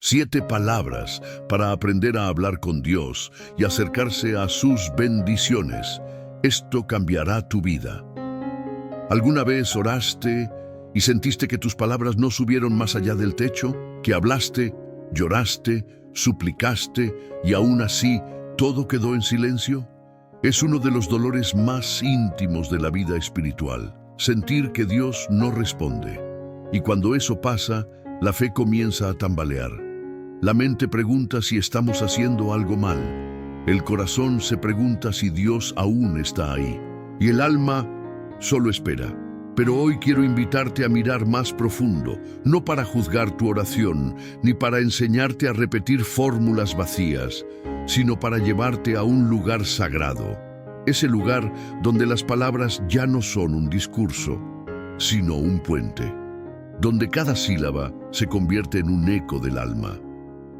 7 palabras para aprender a hablar con Dios y acercarse a sus bendiciones. Esto cambiará tu vida. ¿Alguna vez oraste y sentiste que tus palabras no subieron más allá del techo? ¿Que hablaste, lloraste, suplicaste y aún así todo quedó en silencio? Es uno de los dolores más íntimos de la vida espiritual, sentir que Dios no responde. Y cuando eso pasa, la fe comienza a tambalear. La mente pregunta si estamos haciendo algo mal. El corazón se pregunta si Dios aún está ahí. Y el alma solo espera. Pero hoy quiero invitarte a mirar más profundo, no para juzgar tu oración, ni para enseñarte a repetir fórmulas vacías, sino para llevarte a un lugar sagrado. Ese lugar donde las palabras ya no son un discurso, sino un puente. Donde cada sílaba se convierte en un eco del alma.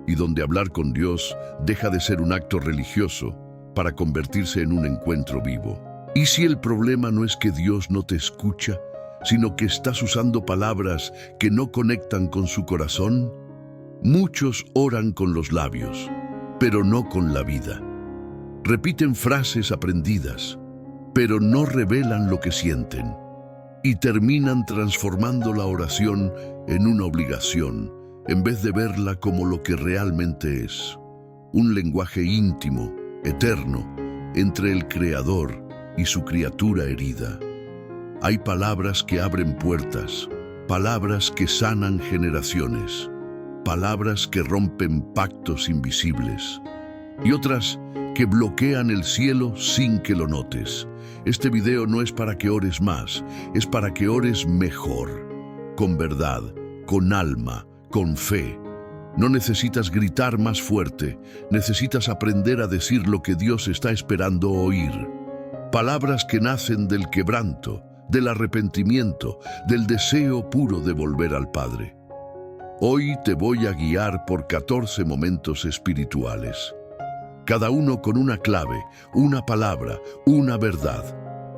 Y donde hablar con Dios deja de ser un acto religioso para convertirse en un encuentro vivo. ¿Y si el problema no es que Dios no te escucha, sino que estás usando palabras que no conectan con su corazón? Muchos oran con los labios, pero no con la vida. Repiten frases aprendidas, pero no revelan lo que sienten. Y terminan transformando la oración en una obligación, en vez de verla como lo que realmente es. Un lenguaje íntimo, eterno, entre el Creador y su criatura herida. Hay palabras que abren puertas, palabras que sanan generaciones, palabras que rompen pactos invisibles, y otras que bloquean el cielo sin que lo notes. Este video no es para que ores más, es para que ores mejor, con verdad, con alma, con fe. No necesitas gritar más fuerte, necesitas aprender a decir lo que Dios está esperando oír. Palabras que nacen del quebranto, del arrepentimiento, del deseo puro de volver al Padre. Hoy te voy a guiar por 14 momentos espirituales. Cada uno con una clave, una palabra, una verdad.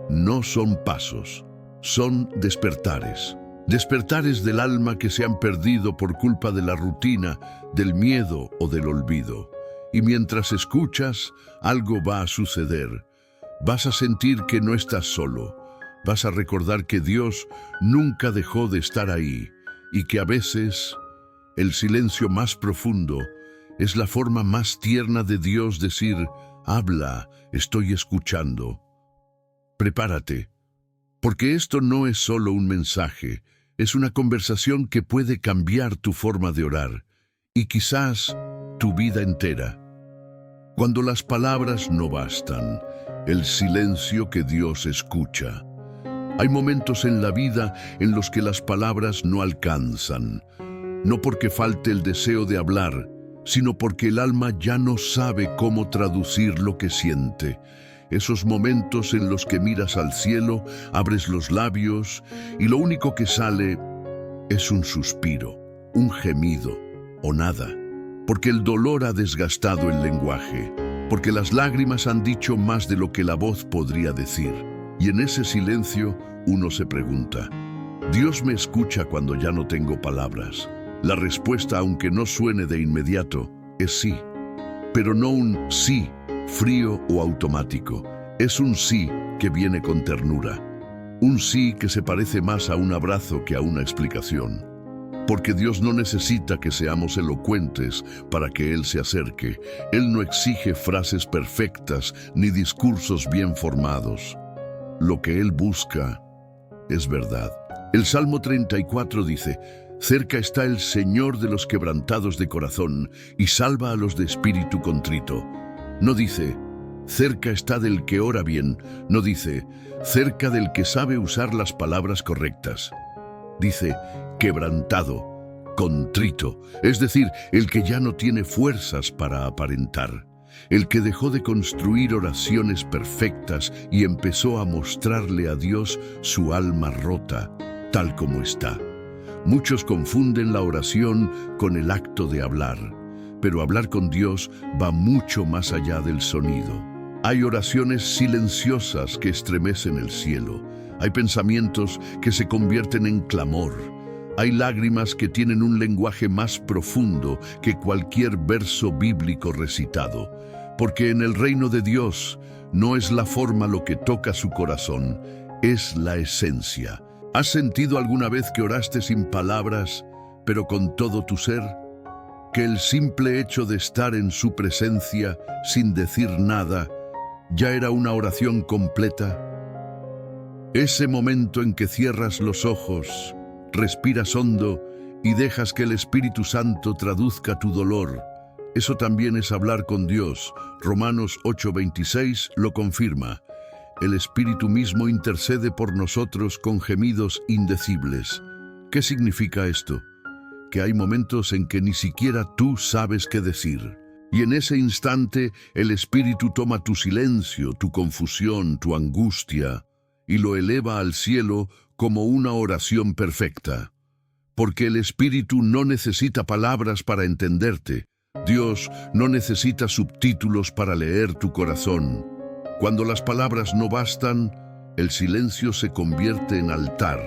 No son pasos, son despertares. Despertares del alma que se han perdido por culpa de la rutina, del miedo o del olvido. Y mientras escuchas, algo va a suceder. Vas a sentir que no estás solo. Vas a recordar que Dios nunca dejó de estar ahí y que a veces el silencio más profundo es la forma más tierna de Dios decir, habla, estoy escuchando. Prepárate, porque esto no es solo un mensaje, es una conversación que puede cambiar tu forma de orar y quizás tu vida entera. Cuando las palabras no bastan, el silencio que Dios escucha. Hay momentos en la vida en los que las palabras no alcanzan, no porque falte el deseo de hablar, sino porque el alma ya no sabe cómo traducir lo que siente. Esos momentos en los que miras al cielo, abres los labios y lo único que sale es un suspiro, un gemido o nada. Porque el dolor ha desgastado el lenguaje, porque las lágrimas han dicho más de lo que la voz podría decir. Y en ese silencio uno se pregunta, ¿Dios me escucha cuando ya no tengo palabras? La respuesta, aunque no suene de inmediato, es sí. Pero no un sí frío o automático. Es un sí que viene con ternura. Un sí que se parece más a un abrazo que a una explicación. Porque Dios no necesita que seamos elocuentes para que Él se acerque. Él no exige frases perfectas ni discursos bien formados. Lo que Él busca es verdad. El Salmo 34 dice, cerca está el Señor de los quebrantados de corazón y salva a los de espíritu contrito. No dice, cerca está del que ora bien. No dice, cerca del que sabe usar las palabras correctas. Dice, quebrantado, contrito, es decir, el que ya no tiene fuerzas para aparentar. El que dejó de construir oraciones perfectas y empezó a mostrarle a Dios su alma rota, tal como está. Muchos confunden la oración con el acto de hablar, pero hablar con Dios va mucho más allá del sonido. Hay oraciones silenciosas que estremecen el cielo. Hay pensamientos que se convierten en clamor. Hay lágrimas que tienen un lenguaje más profundo que cualquier verso bíblico recitado, porque en el reino de Dios no es la forma lo que toca su corazón, es la esencia. ¿Has sentido alguna vez que oraste sin palabras, pero con todo tu ser? Que el simple hecho de estar en su presencia, sin decir nada, ya era una oración completa. Ese momento en que cierras los ojos, respiras hondo y dejas que el Espíritu Santo traduzca tu dolor. Eso también es hablar con Dios. Romanos 8:26 lo confirma. El Espíritu mismo intercede por nosotros con gemidos indecibles. ¿Qué significa esto? Que hay momentos en que ni siquiera tú sabes qué decir. Y en ese instante el Espíritu toma tu silencio, tu confusión, tu angustia, y lo eleva al cielo como una oración perfecta. Porque el Espíritu no necesita palabras para entenderte. Dios no necesita subtítulos para leer tu corazón. Cuando las palabras no bastan, el silencio se convierte en altar.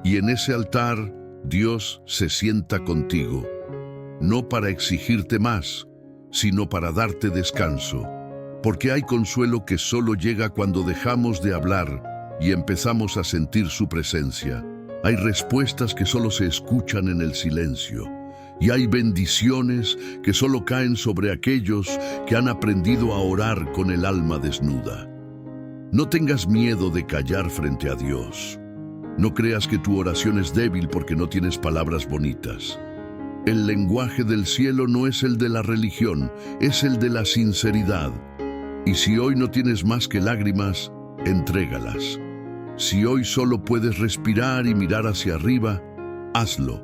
Y en ese altar, Dios se sienta contigo. No para exigirte más, sino para darte descanso. Porque hay consuelo que solo llega cuando dejamos de hablar y empezamos a sentir su presencia. Hay respuestas que solo se escuchan en el silencio. Y hay bendiciones que solo caen sobre aquellos que han aprendido a orar con el alma desnuda. No tengas miedo de callar frente a Dios. No creas que tu oración es débil porque no tienes palabras bonitas. El lenguaje del cielo no es el de la religión, es el de la sinceridad. Y si hoy no tienes más que lágrimas, entrégalas. Si hoy solo puedes respirar y mirar hacia arriba, hazlo,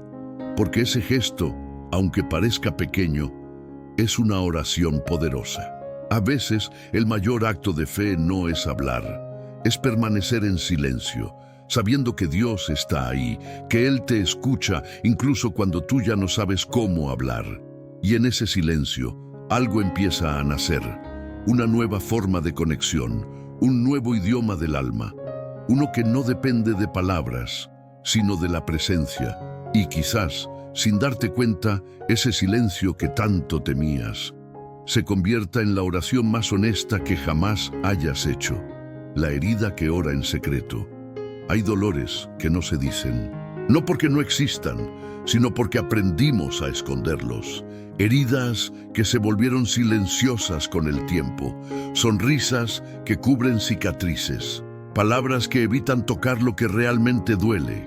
porque ese gesto, aunque parezca pequeño, es una oración poderosa. A veces, el mayor acto de fe no es hablar, es permanecer en silencio, sabiendo que Dios está ahí, que Él te escucha incluso cuando tú ya no sabes cómo hablar. Y en ese silencio, algo empieza a nacer, una nueva forma de conexión, un nuevo idioma del alma, uno que no depende de palabras, sino de la presencia, y quizás, sin darte cuenta, ese silencio que tanto temías se convierta en la oración más honesta que jamás hayas hecho, la herida que ora en secreto. Hay dolores que no se dicen, no porque no existan, sino porque aprendimos a esconderlos. Heridas que se volvieron silenciosas con el tiempo, sonrisas que cubren cicatrices, palabras que evitan tocar lo que realmente duele.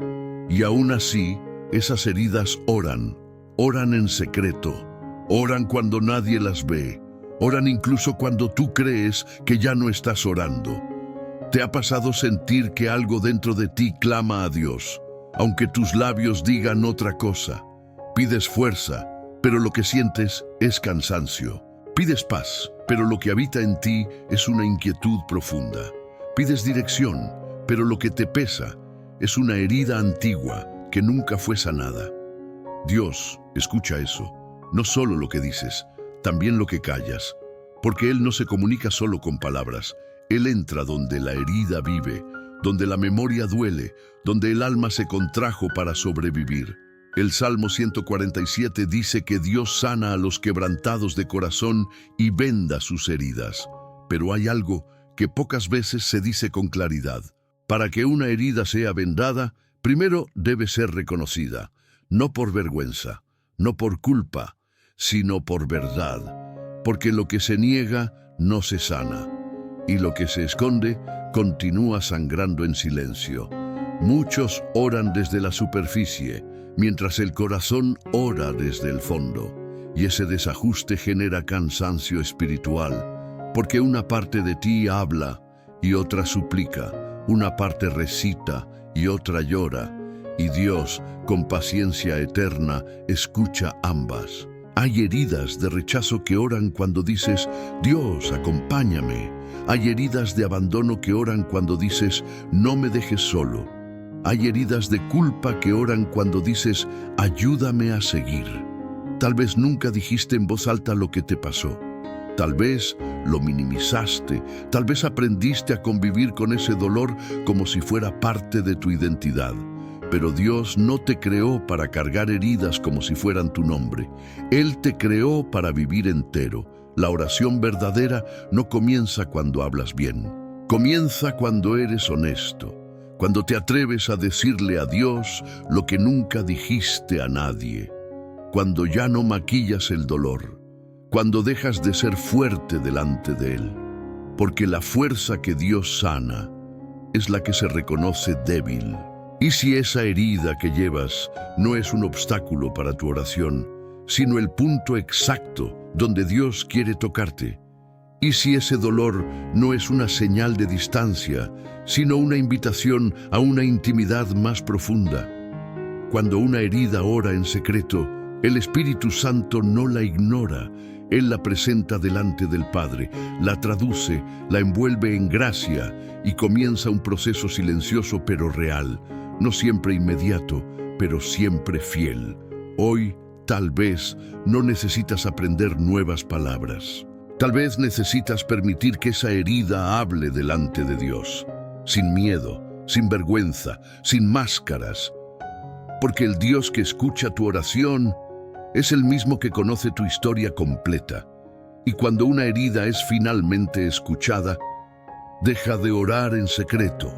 Y aún así, esas heridas oran en secreto, oran cuando nadie las ve, oran incluso cuando tú crees que ya no estás orando. ¿Te ha pasado sentir que algo dentro de ti clama a Dios, aunque tus labios digan otra cosa? Pides fuerza, pero lo que sientes es cansancio. Pides paz, pero lo que habita en ti es una inquietud profunda. Pides dirección, pero lo que te pesa es una herida antigua que nunca fue sanada. Dios escucha eso, no solo lo que dices, también lo que callas, porque Él no se comunica solo con palabras. Él entra donde la herida vive, donde la memoria duele, donde el alma se contrajo para sobrevivir. El Salmo 147 dice que Dios sana a los quebrantados de corazón y venda sus heridas. Pero hay algo que pocas veces se dice con claridad. Para que una herida sea vendada, primero debe ser reconocida, no por vergüenza, no por culpa, sino por verdad. Porque lo que se niega no se sana, y lo que se esconde continúa sangrando en silencio. Muchos oran desde la superficie, mientras el corazón ora desde el fondo, y ese desajuste genera cansancio espiritual, porque una parte de ti habla y otra suplica, una parte recita y otra llora, y Dios, con paciencia eterna, escucha ambas. Hay heridas de rechazo que oran cuando dices, Dios, acompáñame. Hay heridas de abandono que oran cuando dices, no me dejes solo. Hay heridas de culpa que oran cuando dices, ayúdame a seguir. Tal vez nunca dijiste en voz alta lo que te pasó. Tal vez lo minimizaste, tal vez aprendiste a convivir con ese dolor como si fuera parte de tu identidad. Pero Dios no te creó para cargar heridas como si fueran tu nombre. Él te creó para vivir entero. La oración verdadera no comienza cuando hablas bien. Comienza cuando eres honesto, cuando te atreves a decirle a Dios lo que nunca dijiste a nadie, cuando ya no maquillas el dolor, cuando dejas de ser fuerte delante de Él. Porque la fuerza que Dios sana es la que se reconoce débil. Y si esa herida que llevas no es un obstáculo para tu oración, sino el punto exacto donde Dios quiere tocarte, y si ese dolor no es una señal de distancia, sino una invitación a una intimidad más profunda. Cuando una herida ora en secreto, el Espíritu Santo no la ignora. Él la presenta delante del Padre, la traduce, la envuelve en gracia y comienza un proceso silencioso pero real, no siempre inmediato, pero siempre fiel. Hoy, tal vez, no necesitas aprender nuevas palabras. Tal vez necesitas permitir que esa herida hable delante de Dios, sin miedo, sin vergüenza, sin máscaras. Porque el Dios que escucha tu oración es el mismo que conoce tu historia completa. Y cuando una herida es finalmente escuchada, deja de orar en secreto.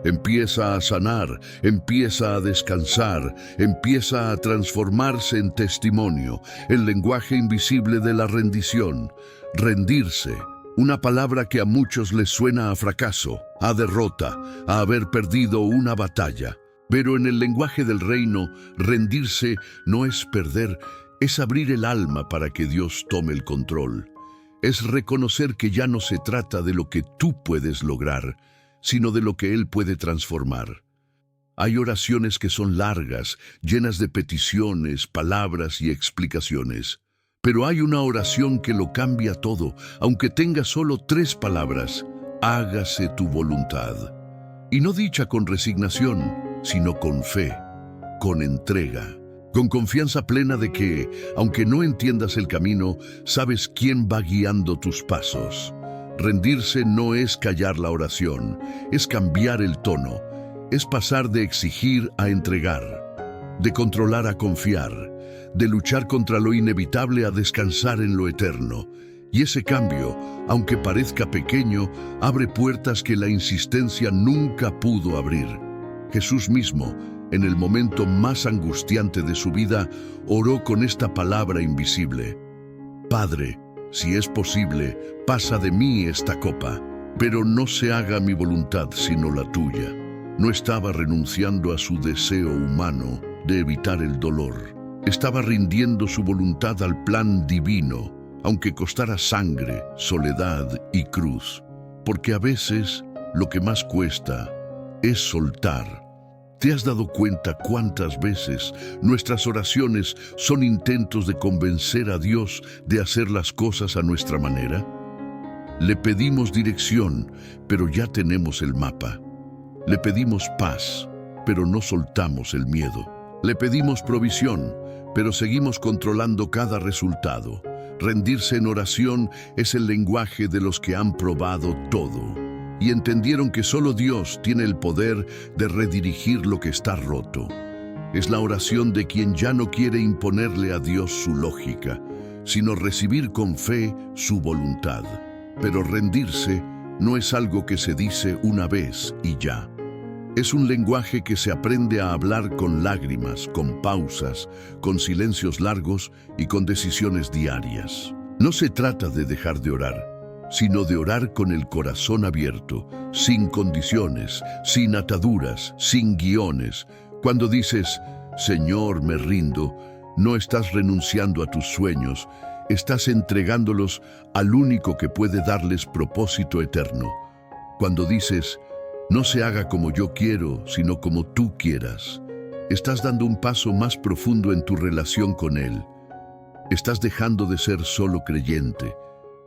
Empieza a sanar, empieza a descansar, empieza a transformarse en testimonio, el lenguaje invisible de la rendición. Rendirse, una palabra que a muchos les suena a fracaso, a derrota, a haber perdido una batalla. Pero en el lenguaje del reino, rendirse no es perder, es abrir el alma para que Dios tome el control. Es reconocer que ya no se trata de lo que tú puedes lograr, sino de lo que Él puede transformar. Hay oraciones que son largas, llenas de peticiones, palabras y explicaciones. Pero hay una oración que lo cambia todo, aunque tenga solo 3 palabras: hágase tu voluntad. Y no dicha con resignación, sino con fe, con entrega, con confianza plena de que, aunque no entiendas el camino, sabes quién va guiando tus pasos. Rendirse no es callar la oración, es cambiar el tono, es pasar de exigir a entregar, de controlar a confiar, de luchar contra lo inevitable a descansar en lo eterno. Y ese cambio, aunque parezca pequeño, abre puertas que la insistencia nunca pudo abrir. Jesús mismo, en el momento más angustiante de su vida, oró con esta palabra invisible: Padre, si es posible, pasa de mí esta copa, pero no se haga mi voluntad sino la tuya. No estaba renunciando a su deseo humano de evitar el dolor. Estaba rindiendo su voluntad al plan divino, aunque costara sangre, soledad y cruz. Porque a veces lo que más cuesta es soltar. ¿Te has dado cuenta cuántas veces nuestras oraciones son intentos de convencer a Dios de hacer las cosas a nuestra manera? Le pedimos dirección, pero ya tenemos el mapa. Le pedimos paz, pero no soltamos el miedo. Le pedimos provisión, pero seguimos controlando cada resultado. Rendirse en oración es el lenguaje de los que han probado todo y entendieron que solo Dios tiene el poder de redirigir lo que está roto. Es la oración de quien ya no quiere imponerle a Dios su lógica, sino recibir con fe su voluntad. Pero rendirse no es algo que se dice una vez y ya. Es un lenguaje que se aprende a hablar con lágrimas, con pausas, con silencios largos y con decisiones diarias. No se trata de dejar de orar, sino de orar con el corazón abierto, sin condiciones, sin ataduras, sin guiones. Cuando dices, Señor, me rindo, no estás renunciando a tus sueños, estás entregándolos al único que puede darles propósito eterno. Cuando dices, no se haga como yo quiero, sino como tú quieras, estás dando un paso más profundo en tu relación con Él. Estás dejando de ser solo creyente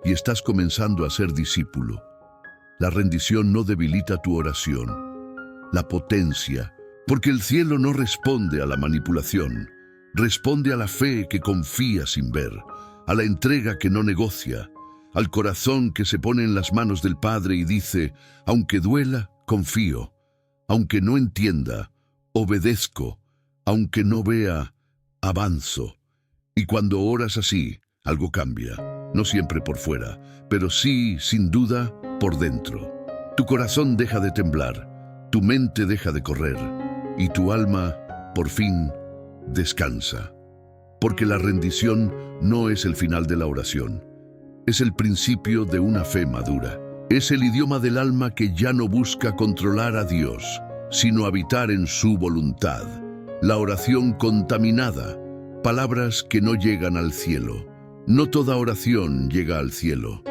y estás comenzando a ser discípulo. La rendición no debilita tu oración, la potencia, porque el cielo no responde a la manipulación, responde a la fe que confía sin ver, a la entrega que no negocia, al corazón que se pone en las manos del Padre y dice, aunque duela, confío, aunque no entienda, obedezco, aunque no vea, avanzo. Y cuando oras así, algo cambia, no siempre por fuera, pero sí, sin duda, por dentro. Tu corazón deja de temblar, tu mente deja de correr, y tu alma, por fin, descansa. Porque la rendición no es el final de la oración, es el principio de una fe madura. Es el idioma del alma que ya no busca controlar a Dios, sino habitar en su voluntad. La oración contaminada, palabras que no llegan al cielo. No toda oración llega al cielo.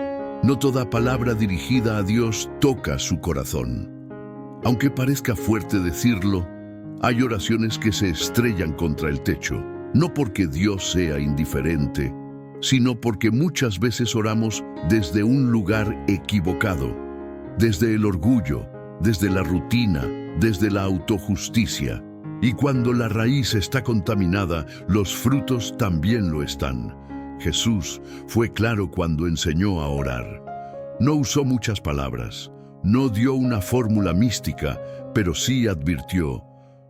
No toda palabra dirigida a Dios toca su corazón. Aunque parezca fuerte decirlo, hay oraciones que se estrellan contra el techo, no porque Dios sea indiferente, sino porque muchas veces oramos desde un lugar equivocado, desde el orgullo, desde la rutina, desde la autojusticia. Y cuando la raíz está contaminada, los frutos también lo están. Jesús fue claro cuando enseñó a orar. No usó muchas palabras, no dio una fórmula mística, pero sí advirtió: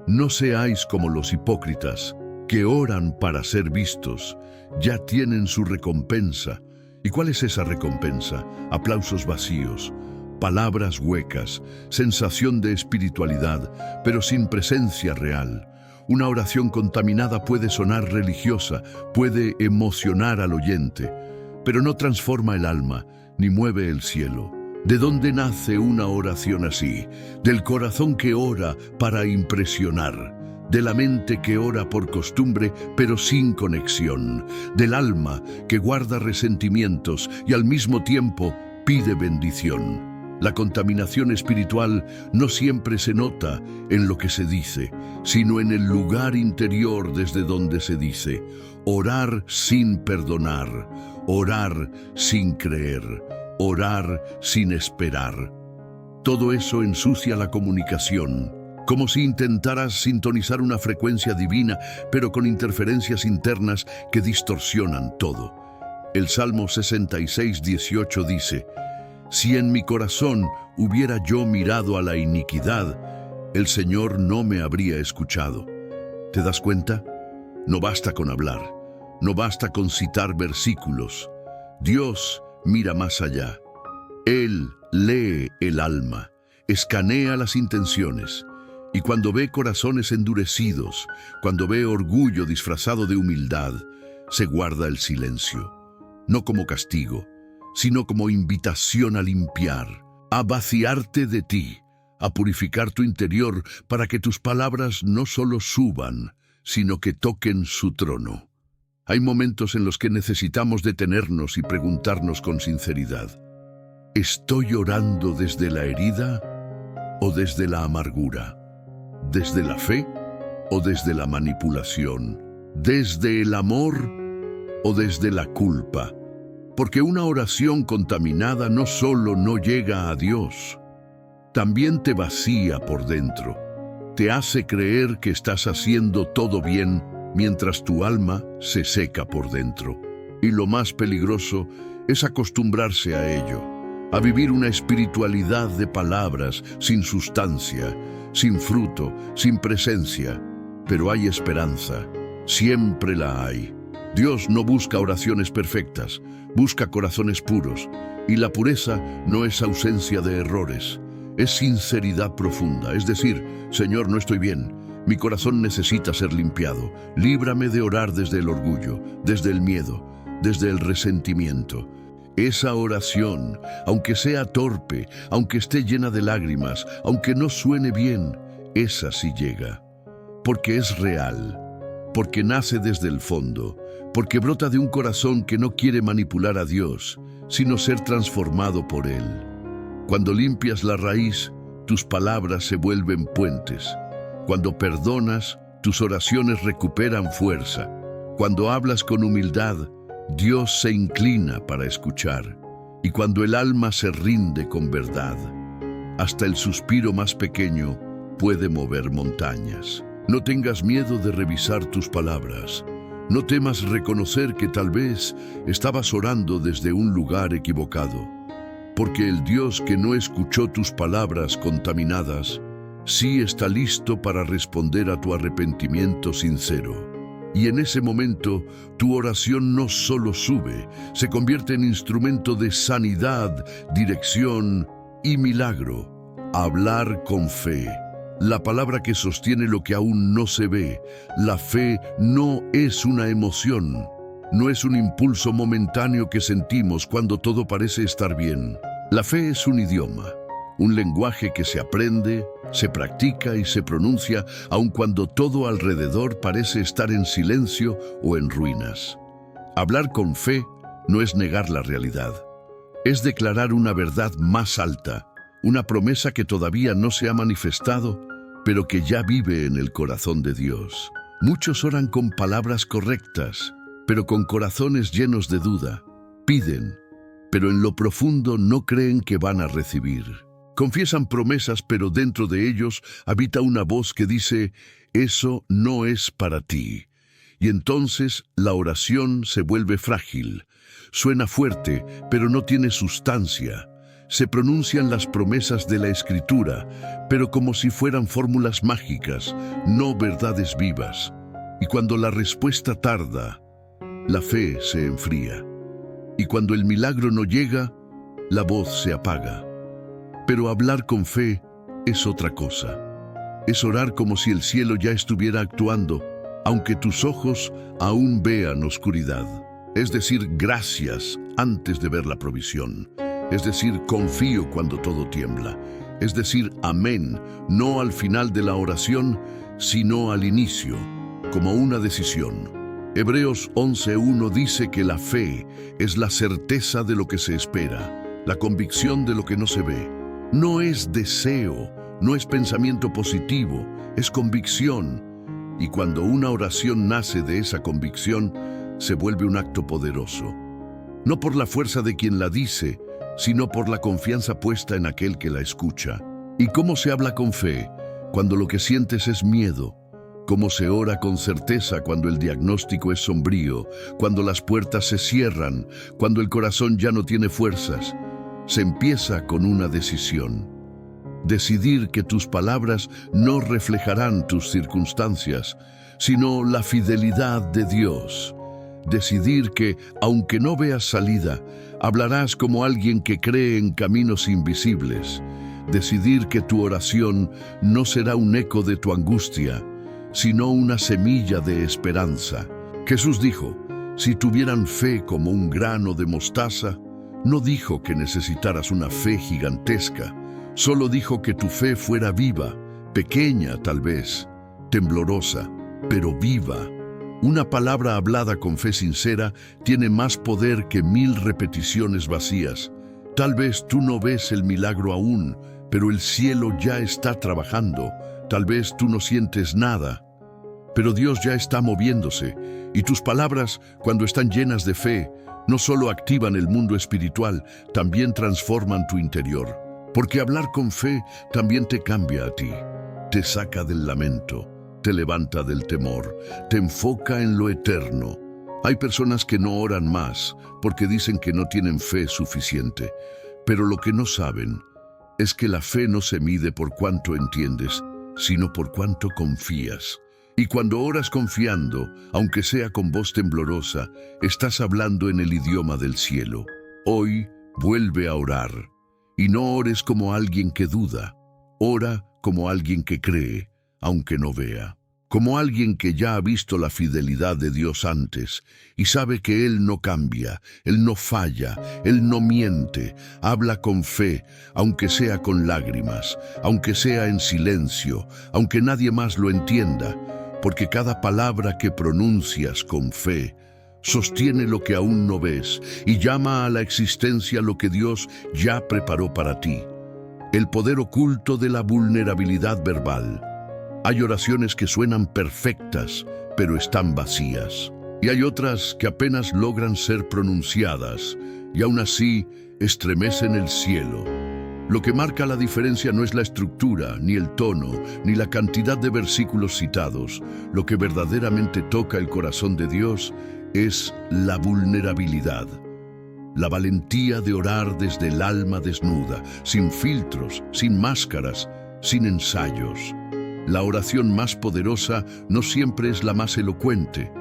no seáis como los hipócritas, que oran para ser vistos. Ya tienen su recompensa. ¿Y cuál es esa recompensa? Aplausos vacíos, palabras huecas, sensación de espiritualidad, pero sin presencia real. Una oración contaminada puede sonar religiosa, puede emocionar al oyente, pero no transforma el alma, ni mueve el cielo. ¿De dónde nace una oración así? Del corazón que ora para impresionar, de la mente que ora por costumbre pero sin conexión, del alma que guarda resentimientos y al mismo tiempo pide bendición. La contaminación espiritual no siempre se nota en lo que se dice, sino en el lugar interior desde donde se dice. Orar sin perdonar, orar sin creer, orar sin esperar. Todo eso ensucia la comunicación, como si intentaras sintonizar una frecuencia divina, pero con interferencias internas que distorsionan todo. El Salmo 66:18 dice: si en mi corazón hubiera yo mirado a la iniquidad, el Señor no me habría escuchado. ¿Te das cuenta? No basta con hablar, no basta con citar versículos. Dios mira más allá. Él lee el alma, escanea las intenciones. Y cuando ve corazones endurecidos, cuando ve orgullo disfrazado de humildad, se guarda el silencio. No como castigo, sino como invitación a limpiar, a vaciarte de ti, a purificar tu interior para que tus palabras no solo suban, sino que toquen su trono. Hay momentos en los que necesitamos detenernos y preguntarnos con sinceridad: ¿estoy orando desde la herida o desde la amargura? ¿Desde la fe o desde la manipulación? ¿Desde el amor o desde la culpa? Porque una oración contaminada no solo no llega a Dios, también te vacía por dentro. Te hace creer que estás haciendo todo bien mientras tu alma se seca por dentro. Y lo más peligroso es acostumbrarse a ello, a vivir una espiritualidad de palabras sin sustancia, sin fruto, sin presencia. Pero hay esperanza, siempre la hay. Dios no busca oraciones perfectas, busca corazones puros, y la pureza no es ausencia de errores, es sinceridad profunda, es decir: Señor, no estoy bien, mi corazón necesita ser limpiado, líbrame de orar desde el orgullo, desde el miedo, desde el resentimiento. Esa oración, aunque sea torpe, aunque esté llena de lágrimas, aunque no suene bien, esa sí llega, porque es real, porque nace desde el fondo, porque brota de un corazón que no quiere manipular a Dios, sino ser transformado por Él. Cuando limpias la raíz, tus palabras se vuelven puentes. Cuando perdonas, tus oraciones recuperan fuerza. Cuando hablas con humildad, Dios se inclina para escuchar. Y cuando el alma se rinde con verdad, hasta el suspiro más pequeño puede mover montañas. No tengas miedo de revisar tus palabras. No temas reconocer que tal vez estabas orando desde un lugar equivocado, porque el Dios que no escuchó tus palabras contaminadas sí está listo para responder a tu arrepentimiento sincero. Y en ese momento, tu oración no solo sube, se convierte en instrumento de sanidad, dirección y milagro. Hablar con fe. La palabra que sostiene lo que aún no se ve. La fe no es una emoción. No es un impulso momentáneo que sentimos cuando todo parece estar bien. La fe es un idioma, un lenguaje que se aprende, se practica y se pronuncia aun cuando todo alrededor parece estar en silencio o en ruinas. Hablar con fe no es negar la realidad. Es declarar una verdad más alta, una promesa que todavía no se ha manifestado, pero que ya vive en el corazón de Dios. Muchos oran con palabras correctas, pero con corazones llenos de duda. Piden, pero en lo profundo no creen que van a recibir. Confiesan promesas, pero dentro de ellos habita una voz que dice, eso no es para ti. Y entonces la oración se vuelve frágil. Suena fuerte, pero no tiene sustancia. Se pronuncian las promesas de la Escritura, pero como si fueran fórmulas mágicas, no verdades vivas. Y cuando la respuesta tarda, la fe se enfría. Y cuando el milagro no llega, la voz se apaga. Pero hablar con fe es otra cosa. Es orar como si el cielo ya estuviera actuando, aunque tus ojos aún vean oscuridad. Es decir, gracias antes de ver la provisión. Es decir, confío cuando todo tiembla. Es decir, amén, no al final de la oración, sino al inicio, como una decisión. Hebreos 11:1 dice que la fe es la certeza de lo que se espera, la convicción de lo que no se ve. No es deseo, no es pensamiento positivo, es convicción. Y cuando una oración nace de esa convicción, se vuelve un acto poderoso. No por la fuerza de quien la dice, sino por la confianza puesta en aquel que la escucha. ¿Y cómo se habla con fe cuando lo que sientes es miedo? ¿Cómo se ora con certeza cuando el diagnóstico es sombrío, cuando las puertas se cierran, cuando el corazón ya no tiene fuerzas? Se empieza con una decisión. Decidir que tus palabras no reflejarán tus circunstancias, sino la fidelidad de Dios. Decidir que, aunque no veas salida, hablarás como alguien que cree en caminos invisibles. Decidir que tu oración no será un eco de tu angustia, sino una semilla de esperanza. Jesús dijo, si tuvieran fe como un grano de mostaza, no dijo que necesitaras una fe gigantesca, solo dijo que tu fe fuera viva, pequeña tal vez, temblorosa, pero viva. Una palabra hablada con fe sincera tiene más poder que 1000 repeticiones vacías. Tal vez tú no ves el milagro aún, pero el cielo ya está trabajando. Tal vez tú no sientes nada, pero Dios ya está moviéndose. Y tus palabras, cuando están llenas de fe, no solo activan el mundo espiritual, también transforman tu interior. Porque hablar con fe también te cambia a ti, te saca del lamento, te levanta del temor, te enfoca en lo eterno. Hay personas que no oran más porque dicen que no tienen fe suficiente, pero lo que no saben es que la fe no se mide por cuánto entiendes, sino por cuánto confías. Y cuando oras confiando, aunque sea con voz temblorosa, estás hablando en el idioma del cielo. Hoy vuelve a orar. Y no ores como alguien que duda. Ora como alguien que cree, aunque no vea. Como alguien que ya ha visto la fidelidad de Dios antes y sabe que Él no cambia, Él no falla, Él no miente. Habla con fe, aunque sea con lágrimas, aunque sea en silencio, aunque nadie más lo entienda, porque cada palabra que pronuncias con fe sostiene lo que aún no ves y llama a la existencia lo que Dios ya preparó para ti. El poder oculto de la vulnerabilidad verbal. Hay oraciones que suenan perfectas, pero están vacías. Y hay otras que apenas logran ser pronunciadas, y aún así estremecen el cielo. Lo que marca la diferencia no es la estructura, ni el tono, ni la cantidad de versículos citados. Lo que verdaderamente toca el corazón de Dios es la vulnerabilidad. La valentía de orar desde el alma desnuda, sin filtros, sin máscaras, sin ensayos. La oración más poderosa no siempre es la más elocuente,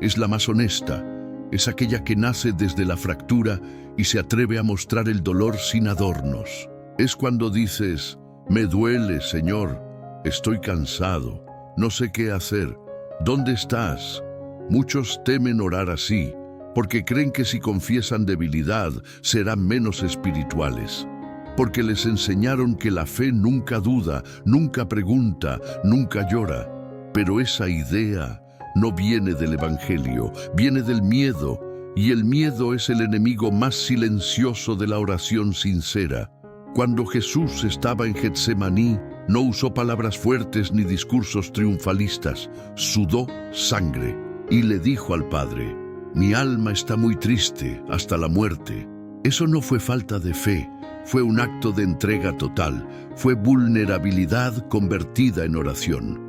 es la más honesta, es aquella que nace desde la fractura y se atreve a mostrar el dolor sin adornos. Es cuando dices, me duele, Señor, estoy cansado, no sé qué hacer, ¿dónde estás? Muchos temen orar así, porque creen que si confiesan debilidad serán menos espirituales, porque les enseñaron que la fe nunca duda, nunca pregunta, nunca llora. Pero esa idea no viene del Evangelio, viene del miedo, y el miedo es el enemigo más silencioso de la oración sincera. Cuando Jesús estaba en Getsemaní, no usó palabras fuertes ni discursos triunfalistas, sudó sangre y le dijo al Padre, mi alma está muy triste hasta la muerte. Eso no fue falta de fe, fue un acto de entrega total, fue vulnerabilidad convertida en oración.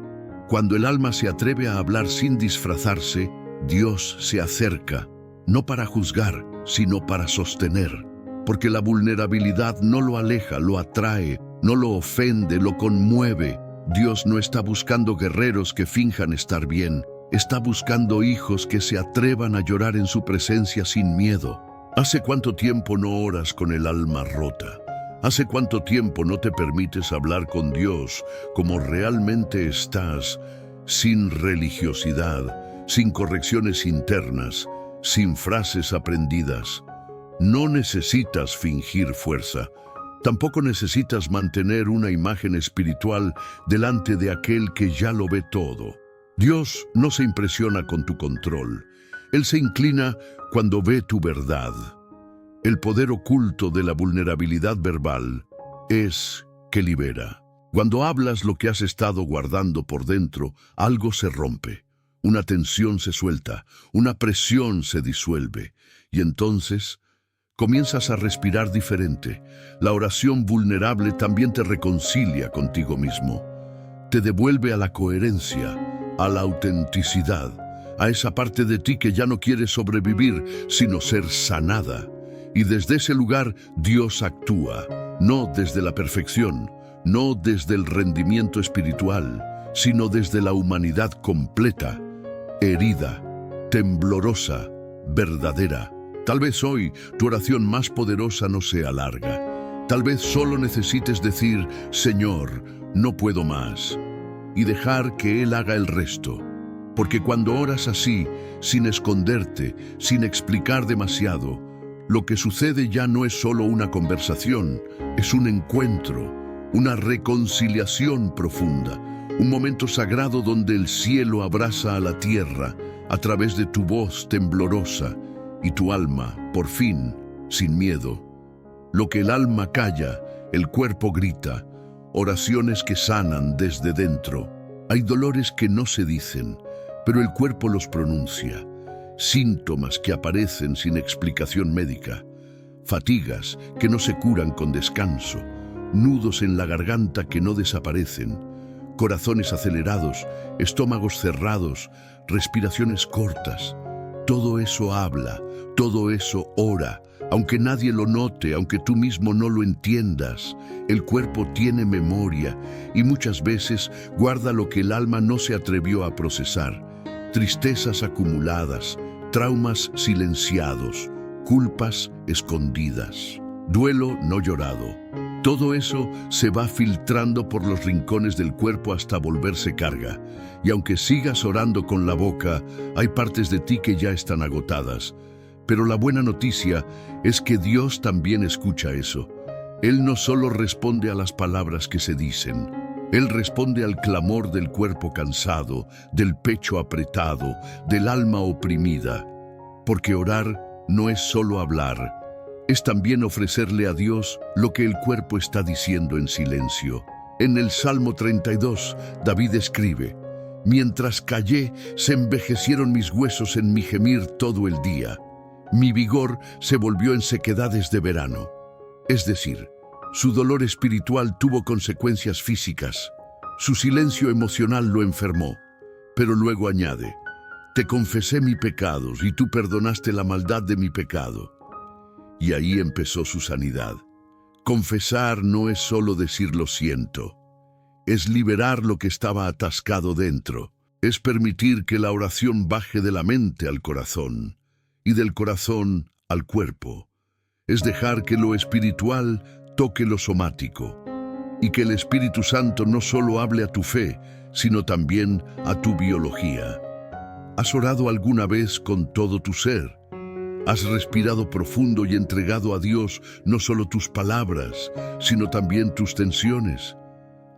Cuando el alma se atreve a hablar sin disfrazarse, Dios se acerca, no para juzgar, sino para sostener. Porque la vulnerabilidad no lo aleja, lo atrae, no lo ofende, lo conmueve. Dios no está buscando guerreros que finjan estar bien, está buscando hijos que se atrevan a llorar en su presencia sin miedo. ¿Hace cuánto tiempo no oras con el alma rota? ¿Hace cuánto tiempo no te permites hablar con Dios como realmente estás, sin religiosidad, sin correcciones internas, sin frases aprendidas? No necesitas fingir fuerza. Tampoco necesitas mantener una imagen espiritual delante de aquel que ya lo ve todo. Dios no se impresiona con tu control. Él se inclina cuando ve tu verdad. El poder oculto de la vulnerabilidad verbal es que libera. Cuando hablas lo que has estado guardando por dentro, algo se rompe. Una tensión se suelta, una presión se disuelve. Y entonces comienzas a respirar diferente. La oración vulnerable también te reconcilia contigo mismo. Te devuelve a la coherencia, a la autenticidad, a esa parte de ti que ya no quiere sobrevivir, sino ser sanada. Y desde ese lugar Dios actúa, no desde la perfección, no desde el rendimiento espiritual, sino desde la humanidad completa, herida, temblorosa, verdadera. Tal vez hoy tu oración más poderosa no sea larga. Tal vez solo necesites decir, Señor, no puedo más, y dejar que Él haga el resto. Porque cuando oras así, sin esconderte, sin explicar demasiado, lo que sucede ya no es solo una conversación, es un encuentro, una reconciliación profunda, un momento sagrado donde el cielo abraza a la tierra a través de tu voz temblorosa, y tu alma, por fin, sin miedo. Lo que el alma calla, el cuerpo grita, oraciones que sanan desde dentro. Hay dolores que no se dicen, pero el cuerpo los pronuncia. Síntomas que aparecen sin explicación médica. Fatigas que no se curan con descanso. Nudos en la garganta que no desaparecen. Corazones acelerados, estómagos cerrados, respiraciones cortas. Todo eso habla, todo eso ora, aunque nadie lo note, aunque tú mismo no lo entiendas. El cuerpo tiene memoria y muchas veces guarda lo que el alma no se atrevió a procesar. Tristezas acumuladas, traumas silenciados, culpas escondidas, duelo no llorado. Todo eso se va filtrando por los rincones del cuerpo hasta volverse carga. Y aunque sigas orando con la boca, hay partes de ti que ya están agotadas. Pero la buena noticia es que Dios también escucha eso. Él no solo responde a las palabras que se dicen. Él responde al clamor del cuerpo cansado, del pecho apretado, del alma oprimida. Porque orar no es solo hablar. Es también ofrecerle a Dios lo que el cuerpo está diciendo en silencio. En el Salmo 32, David escribe, mientras callé, se envejecieron mis huesos en mi gemir todo el día. Mi vigor se volvió en sequedades de verano. Es decir, su dolor espiritual tuvo consecuencias físicas. Su silencio emocional lo enfermó. Pero luego añade, te confesé mis pecados y tú perdonaste la maldad de mi pecado. Y ahí empezó su sanidad. Confesar no es solo decir lo siento, es liberar lo que estaba atascado dentro. Es permitir que la oración baje de la mente al corazón y del corazón al cuerpo. Es dejar que lo espiritual toque lo somático y que el Espíritu Santo no solo hable a tu fe, sino también a tu biología. ¿Has orado alguna vez con todo tu ser? ¿Has respirado profundo y entregado a Dios no solo tus palabras, sino también tus tensiones?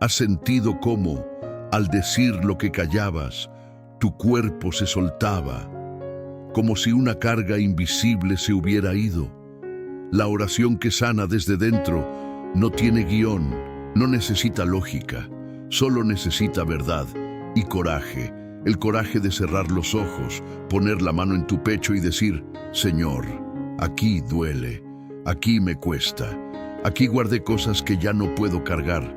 ¿Has sentido cómo, al decir lo que callabas, tu cuerpo se soltaba, como si una carga invisible se hubiera ido? La oración que sana desde dentro no tiene guión, no necesita lógica, solo necesita verdad y coraje. El coraje de cerrar los ojos, poner la mano en tu pecho y decir: Señor, aquí duele, aquí me cuesta, aquí guardé cosas que ya no puedo cargar.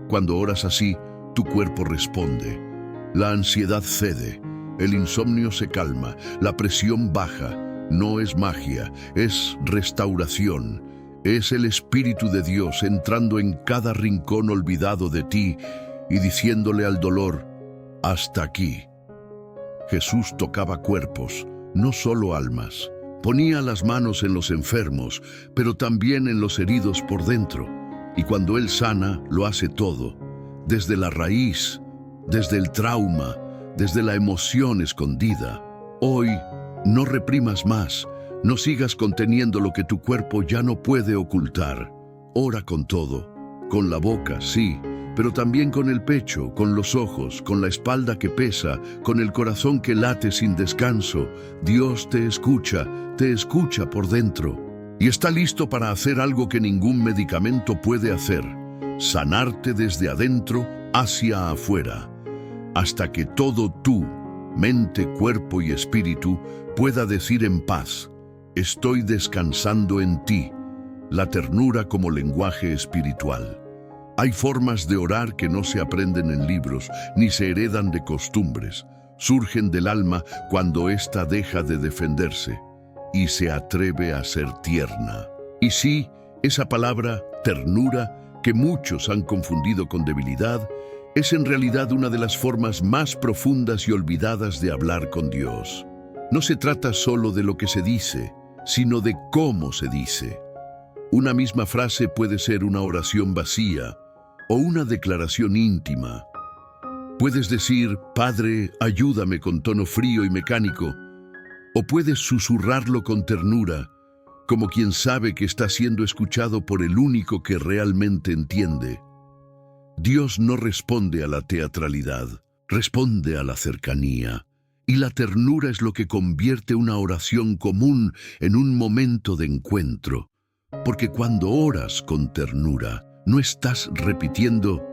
Cuando oras así, tu cuerpo responde. La ansiedad cede, el insomnio se calma, la presión baja. No es magia, es restauración. Es el Espíritu de Dios entrando en cada rincón olvidado de ti y diciéndole al dolor: hasta aquí. Jesús tocaba cuerpos, no solo almas. Ponía las manos en los enfermos, pero también en los heridos por dentro. Y cuando Él sana, lo hace todo, desde la raíz, desde el trauma, desde la emoción escondida. Hoy, no reprimas más, no sigas conteniendo lo que tu cuerpo ya no puede ocultar. Ora con todo, con la boca, sí, pero también con el pecho, con los ojos, con la espalda que pesa, con el corazón que late sin descanso. Dios te escucha por dentro. Y está listo para hacer algo que ningún medicamento puede hacer: sanarte desde adentro hacia afuera, hasta que todo tú, mente, cuerpo y espíritu, pueda decir en paz: estoy descansando en ti. La ternura como lenguaje espiritual. Hay formas de orar que no se aprenden en libros, ni se heredan de costumbres. Surgen del alma cuando ésta deja de defenderse y se atreve a ser tierna. Y sí, esa palabra, ternura, que muchos han confundido con debilidad, es en realidad una de las formas más profundas y olvidadas de hablar con Dios. No se trata solo de lo que se dice, sino de cómo se dice. Una misma frase puede ser una oración vacía o una declaración íntima. Puedes decir: Padre, ayúdame, con tono frío y mecánico, o puedes susurrarlo con ternura, como quien sabe que está siendo escuchado por el único que realmente entiende. Dios no responde a la teatralidad, responde a la cercanía. Y la ternura es lo que convierte una oración común en un momento de encuentro. Porque cuando oras con ternura, no estás repitiendo,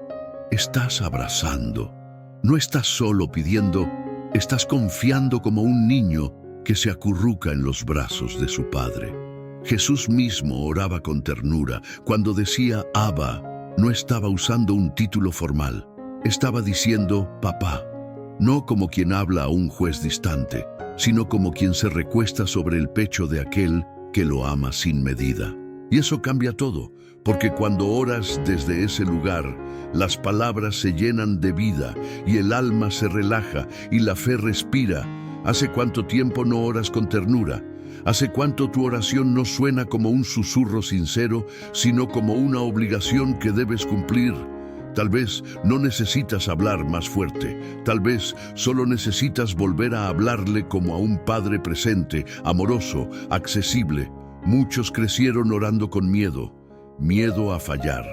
estás abrazando. No estás solo pidiendo, estás confiando como un niño que se acurruca en los brazos de su padre. Jesús mismo oraba con ternura. Cuando decía Abba, no estaba usando un título formal. Estaba diciendo papá, no como quien habla a un juez distante, sino como quien se recuesta sobre el pecho de aquel que lo ama sin medida. Y eso cambia todo, porque cuando oras desde ese lugar, las palabras se llenan de vida y el alma se relaja y la fe respira. ¿Hace cuánto tiempo no oras con ternura? ¿Hace cuánto tu oración no suena como un susurro sincero, sino como una obligación que debes cumplir? Tal vez no necesitas hablar más fuerte, tal vez solo necesitas volver a hablarle como a un padre presente, amoroso, accesible. Muchos crecieron orando con miedo, miedo a fallar,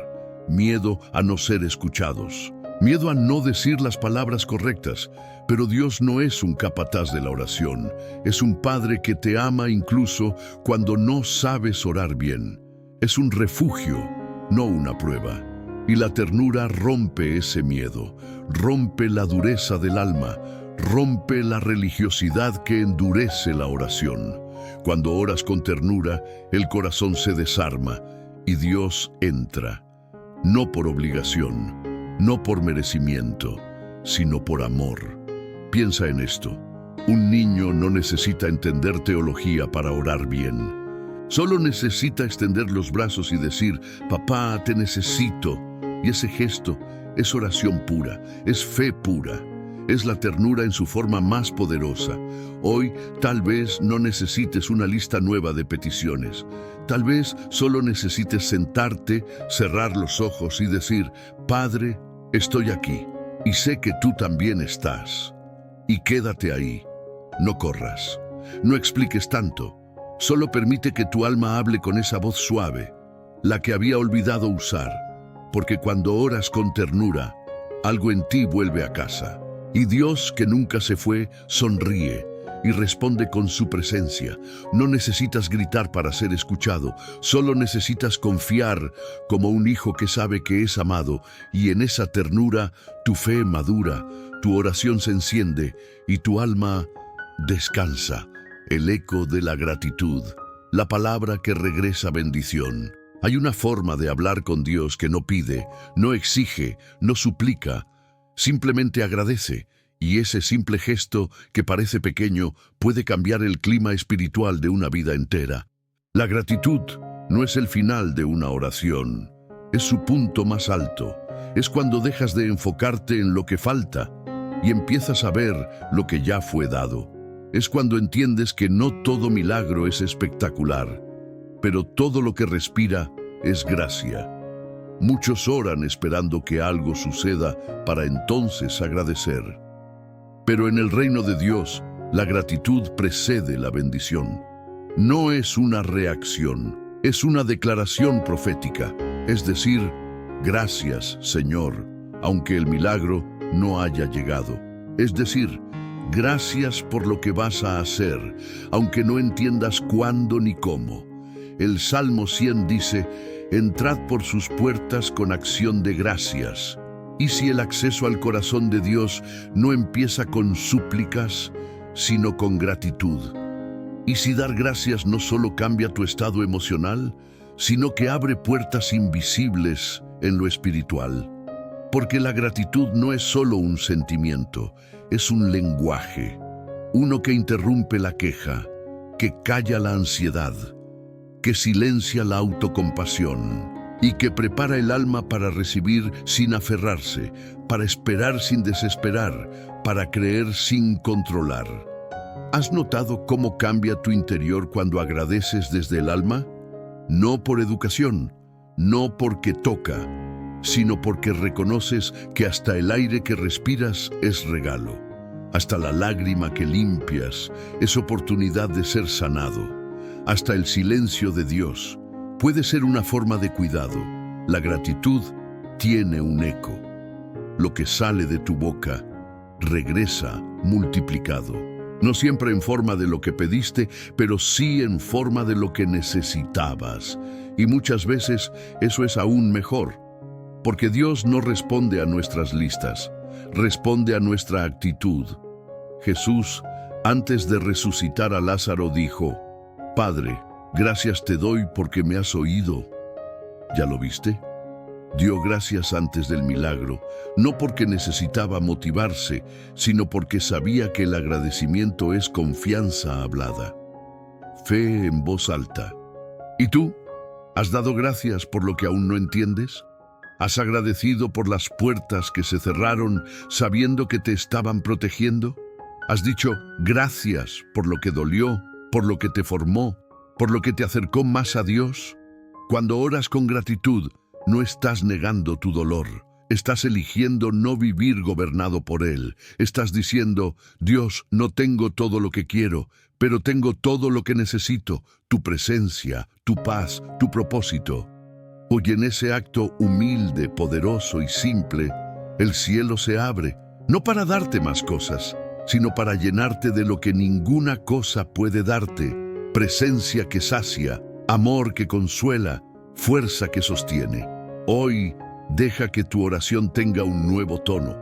miedo a no ser escuchados, miedo a no decir las palabras correctas. Pero Dios no es un capataz de la oración, es un Padre que te ama incluso cuando no sabes orar bien. Es un refugio, no una prueba. Y la ternura rompe ese miedo, rompe la dureza del alma, rompe la religiosidad que endurece la oración. Cuando oras con ternura, el corazón se desarma y Dios entra, no por obligación, no por merecimiento, sino por amor. Piensa en esto. Un niño no necesita entender teología para orar bien. Solo necesita extender los brazos y decir, papá, te necesito. Y ese gesto, es oración pura, es fe pura. Es la ternura en su forma más poderosa. Hoy tal vez no necesites una lista nueva de peticiones. Tal vez solo necesites sentarte, cerrar los ojos y decir: Padre, estoy aquí y sé que tú también estás. Y quédate ahí. No corras. No expliques tanto. Solo permite que tu alma hable con esa voz suave, la que había olvidado usar. Porque cuando oras con ternura, algo en ti vuelve a casa. Y Dios, que nunca se fue, sonríe y responde con su presencia. No necesitas gritar para ser escuchado, solo necesitas confiar como un hijo que sabe que es amado, y en esa ternura tu fe madura, tu oración se enciende y tu alma descansa. El eco de la gratitud, la palabra que regresa bendición. Hay una forma de hablar con Dios que no pide, no exige, no suplica, simplemente agradece, y ese simple gesto que parece pequeño puede cambiar el clima espiritual de una vida entera. La gratitud no es el final de una oración, es su punto más alto. Es cuando dejas de enfocarte en lo que falta y empiezas a ver lo que ya fue dado. Es cuando entiendes que no todo milagro es espectacular, pero todo lo que respira es gracia. Muchos oran esperando que algo suceda para entonces agradecer. Pero en el reino de Dios, la gratitud precede la bendición. No es una reacción, es una declaración profética. Es decir, gracias, Señor, aunque el milagro no haya llegado. Es decir, gracias por lo que vas a hacer, aunque no entiendas cuándo ni cómo. El Salmo 100 dice: entrad por sus puertas con acción de gracias. Y si el acceso al corazón de Dios no empieza con súplicas, sino con gratitud. Y si dar gracias no solo cambia tu estado emocional, sino que abre puertas invisibles en lo espiritual. Porque la gratitud no es solo un sentimiento, es un lenguaje. Uno que interrumpe la queja, que calla la ansiedad, que silencia la autocompasión y que prepara el alma para recibir sin aferrarse, para esperar sin desesperar, para creer sin controlar. ¿Has notado cómo cambia tu interior cuando agradeces desde el alma? No por educación, no porque toca, sino porque reconoces que hasta el aire que respiras es regalo. Hasta la lágrima que limpias es oportunidad de ser sanado. Hasta el silencio de Dios puede ser una forma de cuidado. La gratitud tiene un eco. Lo que sale de tu boca regresa multiplicado. No siempre en forma de lo que pediste, pero sí en forma de lo que necesitabas. Y muchas veces eso es aún mejor, porque Dios no responde a nuestras listas, responde a nuestra actitud. Jesús, antes de resucitar a Lázaro, dijo: Padre, gracias te doy porque me has oído. ¿Ya lo viste? Dio gracias antes del milagro, no porque necesitaba motivarse, sino porque sabía que el agradecimiento es confianza hablada. Fe en voz alta. ¿Y tú? ¿Has dado gracias por lo que aún no entiendes? ¿Has agradecido por las puertas que se cerraron sabiendo que te estaban protegiendo? ¿Has dicho gracias por lo que dolió, por lo que te formó, por lo que te acercó más a Dios? Cuando oras con gratitud, no estás negando tu dolor. Estás eligiendo no vivir gobernado por él. Estás diciendo: Dios, no tengo todo lo que quiero, pero tengo todo lo que necesito, tu presencia, tu paz, tu propósito. Hoy en ese acto humilde, poderoso y simple, el cielo se abre, no para darte más cosas, sino para llenarte de lo que ninguna cosa puede darte: presencia que sacia, amor que consuela, fuerza que sostiene. Hoy, deja que tu oración tenga un nuevo tono,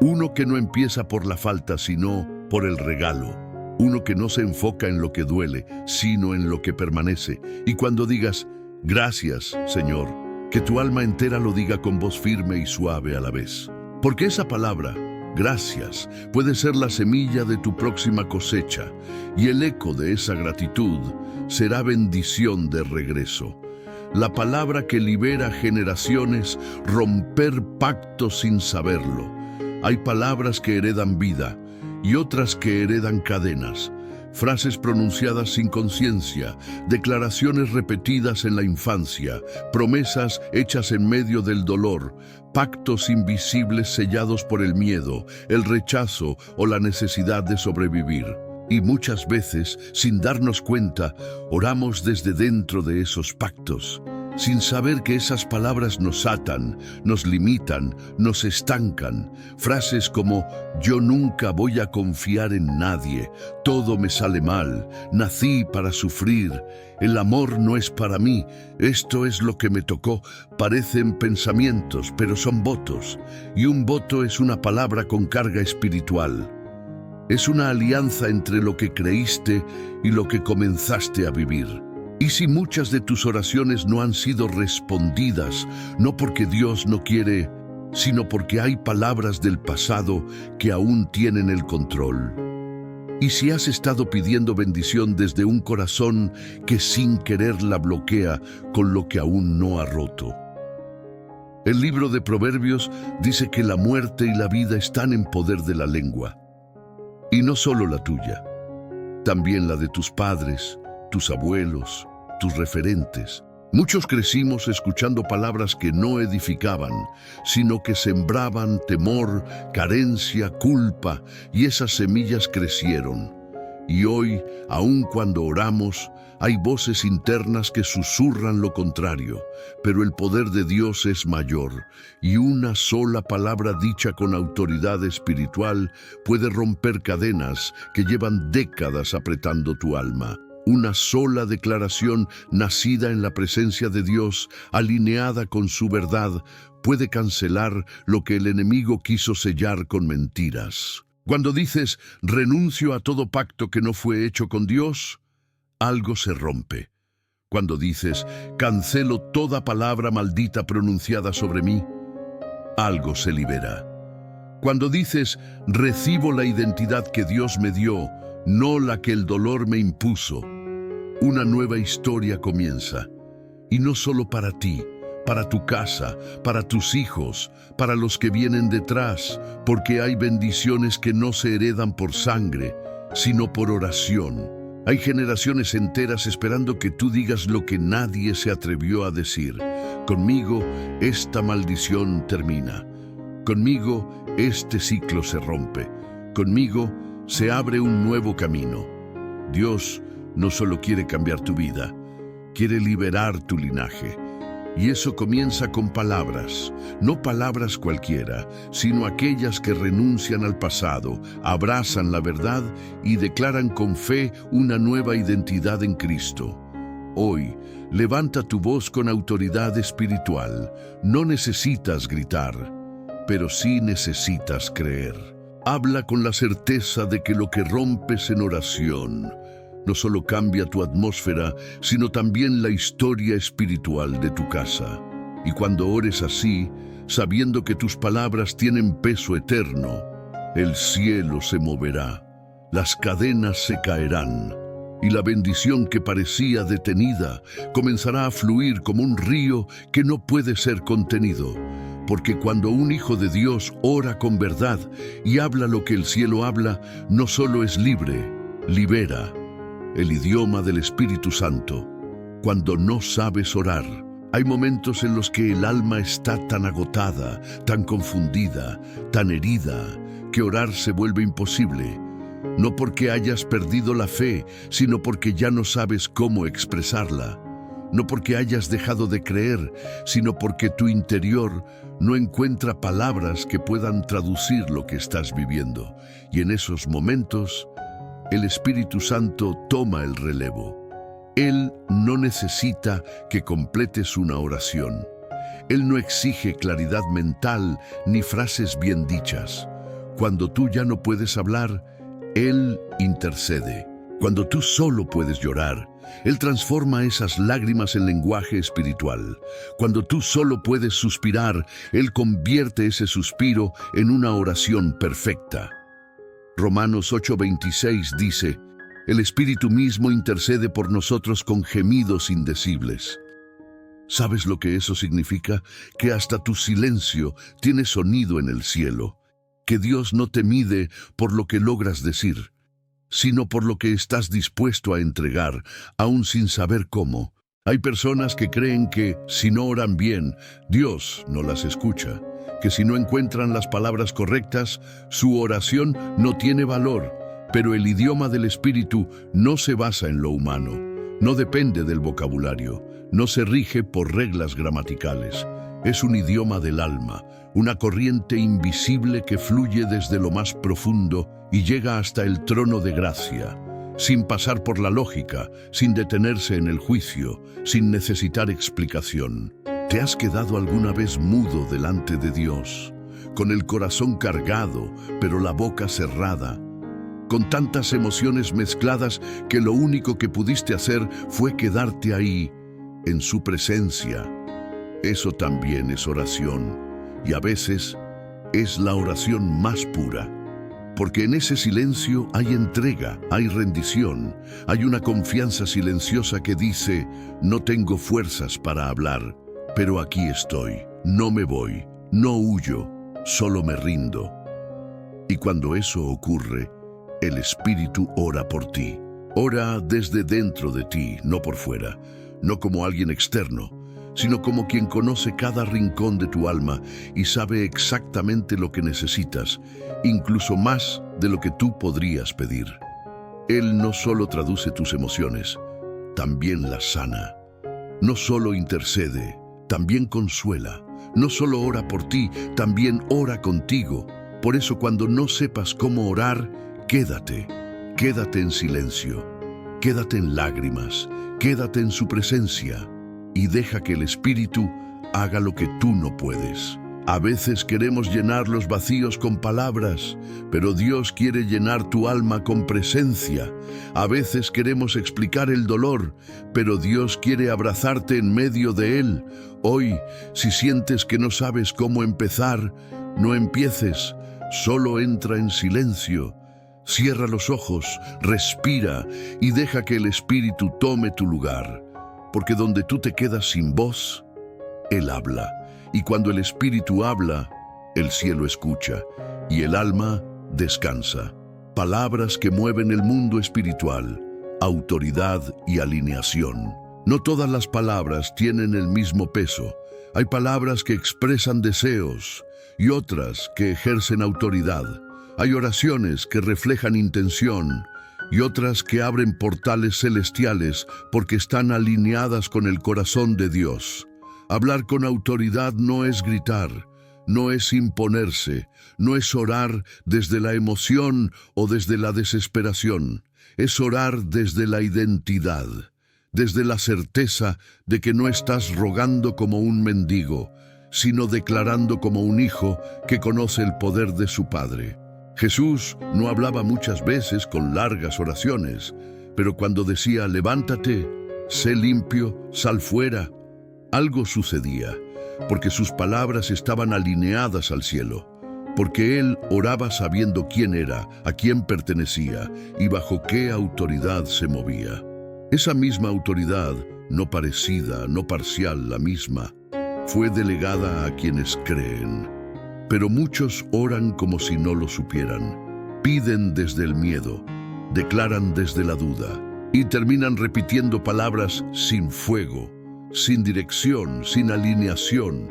uno que no empieza por la falta, sino por el regalo, uno que no se enfoca en lo que duele, sino en lo que permanece. Y cuando digas gracias, Señor, que tu alma entera lo diga con voz firme y suave a la vez. Porque esa palabra, gracias, puede ser la semilla de tu próxima cosecha, y el eco de esa gratitud será bendición de regreso. la palabra que libera generaciones, romper pactos sin saberlo. Hay palabras que heredan vida y otras que heredan cadenas. Frases pronunciadas sin conciencia, declaraciones repetidas en la infancia, promesas hechas en medio del dolor, pactos invisibles sellados por el miedo, el rechazo o la necesidad de sobrevivir. Y muchas veces, sin darnos cuenta, oramos desde dentro de esos pactos, sin saber que esas palabras nos atan, nos limitan, nos estancan. Frases como "yo nunca voy a confiar en nadie", "todo me sale mal", "nací para sufrir", "el amor no es para mí", "esto es lo que me tocó", parecen pensamientos, pero son votos. Y un voto es una palabra con carga espiritual. Es una alianza entre lo que creíste y lo que comenzaste a vivir. Y si muchas de tus oraciones no han sido respondidas, no porque Dios no quiere, sino porque hay palabras del pasado que aún tienen el control. Y si has estado pidiendo bendición desde un corazón que sin querer la bloquea con lo que aún no ha roto. El libro de Proverbios dice que la muerte y la vida están en poder de la lengua. Y no solo la tuya, también la de tus padres, tus abuelos, tus referentes. Muchos crecimos escuchando palabras que no edificaban, sino que sembraban temor, carencia, culpa, y esas semillas crecieron. Y hoy, aun cuando oramos, hay voces internas que susurran lo contrario, pero el poder de Dios es mayor, y una sola palabra dicha con autoridad espiritual puede romper cadenas que llevan décadas apretando tu alma. Una sola declaración nacida en la presencia de Dios, alineada con su verdad, puede cancelar lo que el enemigo quiso sellar con mentiras. Cuando dices, renuncio a todo pacto que no fue hecho con Dios, algo se rompe. Cuando dices, cancelo toda palabra maldita pronunciada sobre mí, algo se libera. Cuando dices, recibo la identidad que Dios me dio, no la que el dolor me impuso, una nueva historia comienza. Y no solo para ti, para tu casa, para tus hijos, para los que vienen detrás, porque hay bendiciones que no se heredan por sangre, sino por oración. Hay generaciones enteras esperando que tú digas lo que nadie se atrevió a decir. Conmigo, esta maldición termina. Conmigo, este ciclo se rompe. Conmigo, se abre un nuevo camino. Dios no solo quiere cambiar tu vida, quiere liberar tu linaje. Y eso comienza con palabras, no palabras cualquiera, sino aquellas que renuncian al pasado, abrazan la verdad y declaran con fe una nueva identidad en Cristo. Hoy, levanta tu voz con autoridad espiritual. No necesitas gritar, pero sí necesitas creer. Habla con la certeza de que lo que rompes en oración no solo cambia tu atmósfera, sino también la historia espiritual de tu casa. Y cuando ores así, sabiendo que tus palabras tienen peso eterno, el cielo se moverá, las cadenas se caerán, y la bendición que parecía detenida comenzará a fluir como un río que no puede ser contenido. Porque cuando un hijo de Dios ora con verdad y habla lo que el cielo habla, no solo es libre, libera. El idioma del Espíritu Santo. Cuando no sabes orar, hay momentos en los que el alma está tan agotada, tan confundida, tan herida, que orar se vuelve imposible. No porque hayas perdido la fe, sino porque ya no sabes cómo expresarla. No porque hayas dejado de creer, sino porque tu interior no encuentra palabras que puedan traducir lo que estás viviendo. Y en esos momentos, el Espíritu Santo toma el relevo. Él no necesita que completes una oración. Él no exige claridad mental ni frases bien dichas. Cuando tú ya no puedes hablar, Él intercede. Cuando tú solo puedes llorar, Él transforma esas lágrimas en lenguaje espiritual. Cuando tú solo puedes suspirar, Él convierte ese suspiro en una oración perfecta. Romanos 8:26 dice, el Espíritu mismo intercede por nosotros con gemidos indecibles. ¿Sabes lo que eso significa? Que hasta tu silencio tiene sonido en el cielo, que Dios no te mide por lo que logras decir, sino por lo que estás dispuesto a entregar, aún sin saber cómo. Hay personas que creen que, si no oran bien, Dios no las escucha, que si no encuentran las palabras correctas, su oración no tiene valor. Pero el idioma del Espíritu no se basa en lo humano, no depende del vocabulario, no se rige por reglas gramaticales. Es un idioma del alma, una corriente invisible que fluye desde lo más profundo y llega hasta el trono de gracia, sin pasar por la lógica, sin detenerse en el juicio, sin necesitar explicación. ¿Te has quedado alguna vez mudo delante de Dios, con el corazón cargado, pero la boca cerrada, con tantas emociones mezcladas que lo único que pudiste hacer fue quedarte ahí, en su presencia? Eso también es oración, y a veces es la oración más pura, porque en ese silencio hay entrega, hay rendición, hay una confianza silenciosa que dice: no tengo fuerzas para hablar, pero aquí estoy, no me voy, no huyo, solo me rindo. Y cuando eso ocurre, el Espíritu ora por ti. Ora desde dentro de ti, no por fuera, no como alguien externo, sino como quien conoce cada rincón de tu alma y sabe exactamente lo que necesitas, incluso más de lo que tú podrías pedir. Él no solo traduce tus emociones, también las sana. No solo intercede, también consuela. No solo ora por ti, también ora contigo. Por eso, cuando no sepas cómo orar, quédate en silencio, quédate en lágrimas, quédate en su presencia y deja que el Espíritu haga lo que tú no puedes. A veces queremos llenar los vacíos con palabras, pero Dios quiere llenar tu alma con presencia. A veces queremos explicar el dolor, pero Dios quiere abrazarte en medio de él. Hoy, si sientes que no sabes cómo empezar, no empieces, solo entra en silencio. Cierra los ojos, respira y deja que el Espíritu tome tu lugar, porque donde tú te quedas sin voz, Él habla. Y cuando el Espíritu habla, el cielo escucha y el alma descansa. Palabras que mueven el mundo espiritual, autoridad y alineación. No todas las palabras tienen el mismo peso. Hay palabras que expresan deseos y otras que ejercen autoridad. Hay oraciones que reflejan intención y otras que abren portales celestiales porque están alineadas con el corazón de Dios. Hablar con autoridad no es gritar, no es imponerse, no es orar desde la emoción o desde la desesperación. Es orar desde la identidad, desde la certeza de que no estás rogando como un mendigo, sino declarando como un hijo que conoce el poder de su Padre. Jesús no hablaba muchas veces con largas oraciones, pero cuando decía: levántate, sé limpio, sal fuera, algo sucedía, porque sus palabras estaban alineadas al cielo, porque él oraba sabiendo quién era, a quién pertenecía y bajo qué autoridad se movía. Esa misma autoridad, no parecida, no parcial, la misma, fue delegada a quienes creen. Pero muchos oran como si no lo supieran, piden desde el miedo, declaran desde la duda y terminan repitiendo palabras sin fuego, sin dirección, sin alineación.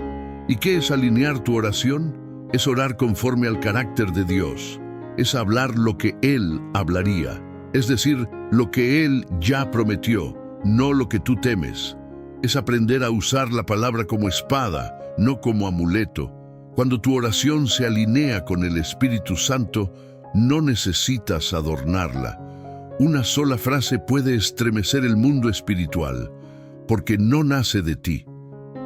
¿Y qué es alinear tu oración? Es orar conforme al carácter de Dios, es hablar lo que Él hablaría, es decir, lo que Él ya prometió, no lo que tú temes. Es aprender a usar la palabra como espada, no como amuleto. Cuando tu oración se alinea con el Espíritu Santo, no necesitas adornarla. Una sola frase puede estremecer el mundo espiritual, porque no nace de ti,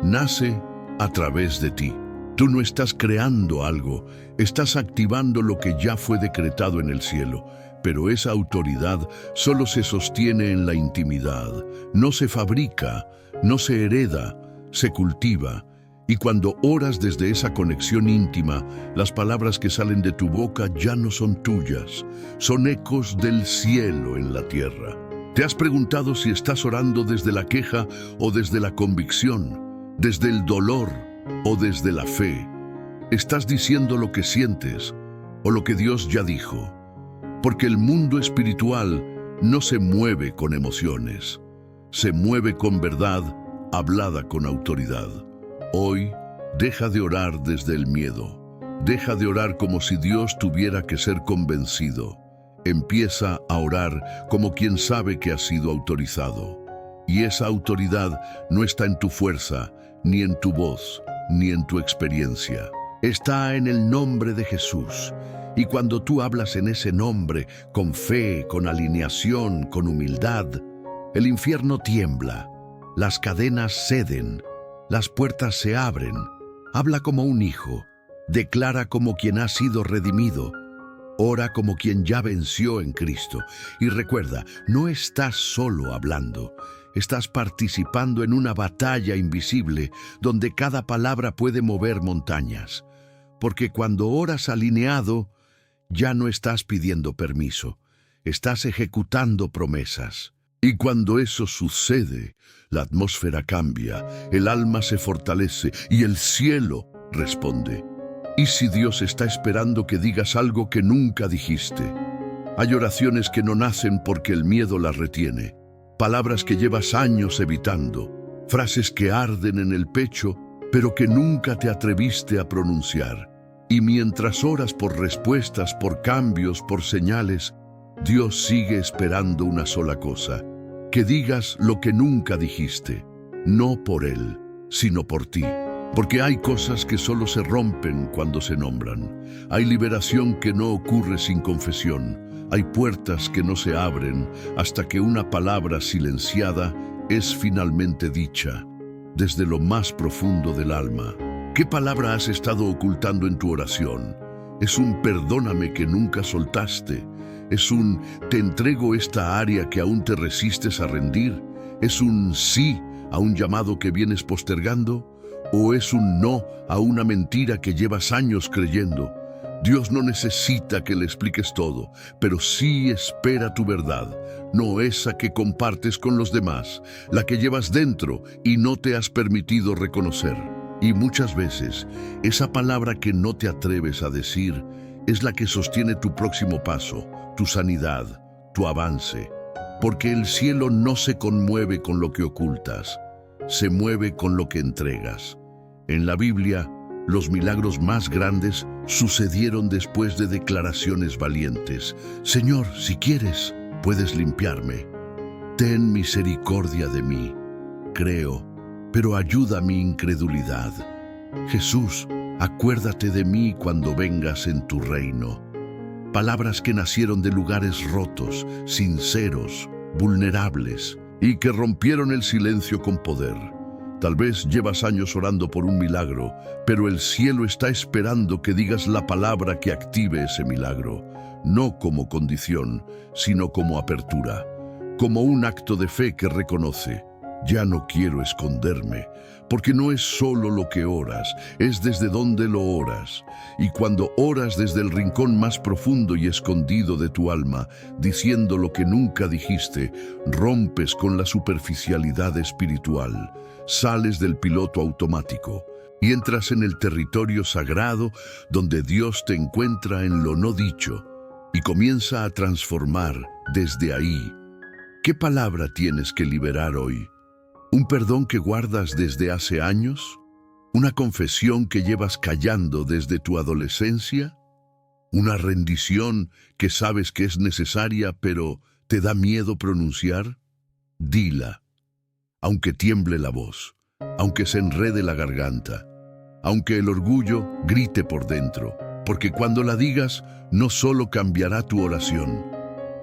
nace a través de ti. Tú no estás creando algo, estás activando lo que ya fue decretado en el cielo, pero esa autoridad solo se sostiene en la intimidad, no se fabrica, no se hereda, se cultiva. Y cuando oras desde esa conexión íntima, las palabras que salen de tu boca ya no son tuyas, son ecos del cielo en la tierra. ¿Te has preguntado si estás orando desde la queja o desde la convicción? desde el dolor o desde la fe. Estás diciendo lo que sientes o lo que Dios ya dijo, porque el mundo espiritual no se mueve con emociones, se mueve con verdad hablada con autoridad. Hoy, deja de orar desde el miedo. Deja de orar como si Dios tuviera que ser convencido. Empieza a orar como quien sabe que ha sido autorizado. Y esa autoridad no está en tu fuerza, ni en tu voz, ni en tu experiencia. Está en el nombre de Jesús. Y cuando tú hablas en ese nombre, con fe, con alineación, con humildad, el infierno tiembla, las cadenas ceden, las puertas se abren. Habla como un hijo, declara como quien ha sido redimido, ora como quien ya venció en Cristo. Y recuerda, no estás solo hablando, estás participando en una batalla invisible donde cada palabra puede mover montañas. Porque cuando oras alineado, ya no estás pidiendo permiso, estás ejecutando promesas. Y cuando eso sucede, la atmósfera cambia, el alma se fortalece y el cielo responde. ¿Y si Dios está esperando que digas algo que nunca dijiste? Hay oraciones que no nacen porque el miedo las retiene, palabras que llevas años evitando, frases que arden en el pecho, pero que nunca te atreviste a pronunciar. Y mientras oras por respuestas, por cambios, por señales, Dios sigue esperando una sola cosa: que digas lo que nunca dijiste, no por Él, sino por ti. Porque hay cosas que solo se rompen cuando se nombran. Hay liberación que no ocurre sin confesión. Hay puertas que no se abren hasta que una palabra silenciada es finalmente dicha, desde lo más profundo del alma. ¿Qué palabra has estado ocultando en tu oración? Es un perdóname que nunca soltaste. Es un te entrego esta área que aún te resistes a rendir. Es un sí a un llamado que vienes postergando. ¿O es un no a una mentira que llevas años creyendo? Dios no necesita que le expliques todo, pero sí espera tu verdad, no esa que compartes con los demás, la que llevas dentro y no te has permitido reconocer. Y muchas veces, esa palabra que no te atreves a decir es la que sostiene tu próximo paso, tu sanidad, tu avance. Porque el cielo no se conmueve con lo que ocultas, se mueve con lo que entregas. En la Biblia, los milagros más grandes sucedieron después de declaraciones valientes. Señor, si quieres, puedes limpiarme. Ten misericordia de mí. Creo, pero ayuda mi incredulidad. Jesús, acuérdate de mí cuando vengas en tu reino. Palabras que nacieron de lugares rotos, sinceros, vulnerables, y que rompieron el silencio con poder. Tal vez llevas años orando por un milagro, pero el cielo está esperando que digas la palabra que active ese milagro, no como condición, sino como apertura, como un acto de fe que reconoce: ya no quiero esconderme, porque no es solo lo que oras, es desde donde lo oras. Y cuando oras desde el rincón más profundo y escondido de tu alma, diciendo lo que nunca dijiste, rompes con la superficialidad espiritual, sales del piloto automático y entras en el territorio sagrado donde Dios te encuentra en lo no dicho y comienza a transformar desde ahí. ¿Qué palabra tienes que liberar hoy? ¿Un perdón que guardas desde hace años? ¿Una confesión que llevas callando desde tu adolescencia? ¿Una rendición que sabes que es necesaria pero te da miedo pronunciar? Dila, aunque tiemble la voz, aunque se enrede la garganta, aunque el orgullo grite por dentro, porque cuando la digas, no solo cambiará tu oración,